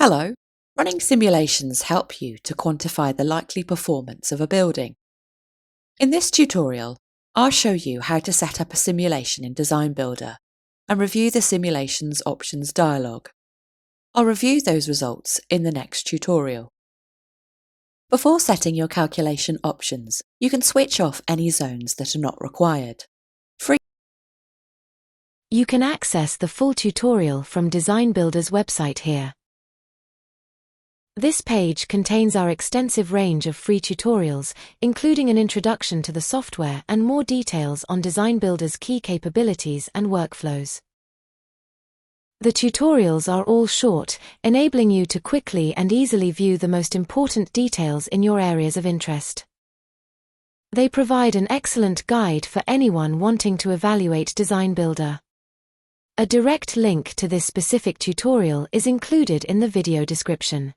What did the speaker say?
Hello. Running simulations help you to quantify the likely performance of a building. In this tutorial, I'll show you how to set up a simulation in DesignBuilder and review the simulation's options dialog. I'll review those results in the next tutorial. Before setting your calculation options, you can switch off any zones that are not required. You can access the full tutorial from DesignBuilder's website here. This page contains our extensive range of free tutorials, including an introduction to the software and more details on DesignBuilder's key capabilities and workflows. The tutorials are all short, enabling you to quickly and easily view the most important details in your areas of interest. They provide an excellent guide for anyone wanting to evaluate DesignBuilder. A direct link to this specific tutorial is included in the video description.